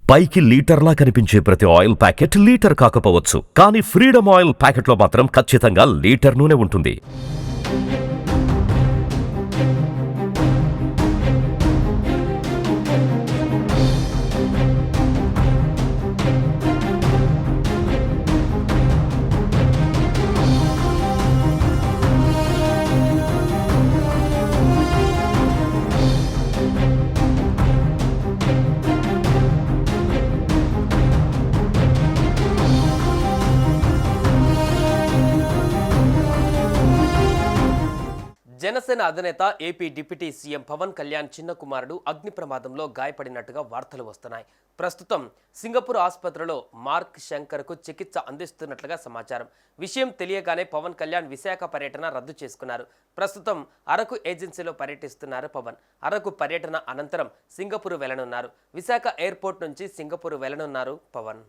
పైకి లీటర్లా కనిపించే ప్రతి ఆయిల్ ప్యాకెట్ లీటర్ కాకపోవచ్చు, కానీ ఫ్రీడమ్ ఆయిల్ ప్యాకెట్లో మాత్రం ఖచ్చితంగా లీటర్ నూనె ఉంటుంది. జనసేన అధినేత AP deputy CM Pawan Kalyan చిన్న కుమారుడు అగ్ని ప్రమాదంలో గాయపడినట్టుగా వార్తలు వస్తున్నాయి. ప్రస్తుతం సింగపూర్ ఆసుపత్రిలో మార్క్ శంకర్కు చికిత్స అందిస్తున్నట్లుగా సమాచారం. విషయం తెలియగానే పవన్ కళ్యాణ్ విశాఖ పర్యటన రద్దు చేసుకున్నారు. ప్రస్తుతం అరకు ఏజెన్సీలో పర్యటిస్తున్నారు పవన్. అరకు పర్యటన అనంతరం సింగపూర్ వెళ్లనున్నారు. విశాఖ ఎయిర్పోర్ట్ నుంచి సింగపూర్ వెళ్లనున్నారు Pawan.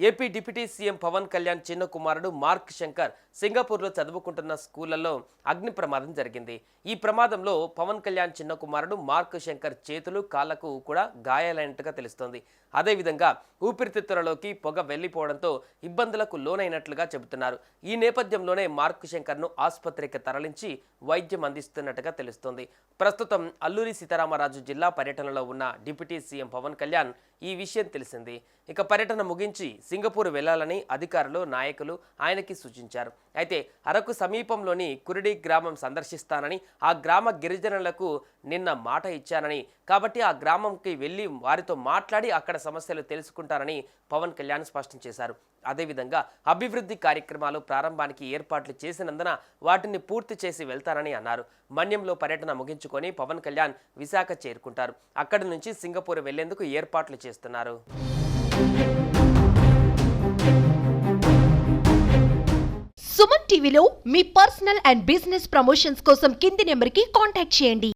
AP deputy CM Pawan Kalyan చిన్న కుమారుడు మార్క్ శంకర్ సింగపూర్లో చదువుకుంటున్న స్కూళ్లలో అగ్ని ప్రమాదం జరిగింది. ఈ ప్రమాదంలో పవన్ కళ్యాణ్ చిన్న కుమారుడు మార్క్ శంకర్ చేతులు, కాళ్లకు కూడా గాయాలైనట్టుగా తెలుస్తోంది. అదేవిధంగా ఊపిరితిత్తులలోకి పొగ వెళ్లిపోవడంతో ఇబ్బందులకు లోనైనట్లుగా చెబుతున్నారు. ఈ నేపథ్యంలోనే మార్క్ శంకర్ను ఆసుపత్రికి తరలించి వైద్యం అందిస్తున్నట్టుగా తెలుస్తోంది. ప్రస్తుతం అల్లూరి సీతారామరాజు జిల్లా పర్యటనలో ఉన్న డిప్యూటీ సీఎం పవన్ కళ్యాణ్ ఈ విషయం తెలిసింది. ఇక పర్యటన ముగించి సింగపూర్ వెళ్లాలని అధికారులు, నాయకులు ఆయనకి సూచించారు. అయితే అరకు సమీపంలోని కురిడి గ్రామం సందర్శిస్తానని, ఆ గ్రామ గిరిజనులకు నిన్న మాట ఇచ్చానని, కాబట్టి ఆ గ్రామంకి వెళ్లి వారితో మాట్లాడి అక్కడ సమస్యలు తెలుసుకుంటారని పవన్ కళ్యాణ్ స్పష్టం చేశారు. అదేవిధంగా అభివృద్ధి కార్యక్రమాలు ప్రారంభానికి ఏర్పాట్లు చేసినందున వాటిని పూర్తి చేసి వెళ్తారని అన్నారు. మన్యంలో పర్యటన ముగించుకొని పవన్ కళ్యాణ్ విశాఖ చేరుకుంటారు. అక్కడి నుంచి సింగపూర్ వెళ్లేందుకు ఏర్పాట్లు చేస్తున్నారు. సుమన్ టీవీలో మీ పర్సనల్ అండ్ బిజినెస్ ప్రమోషన్స్ కోసం కింది నెంబర్కి కాంటాక్ట్ చేయండి.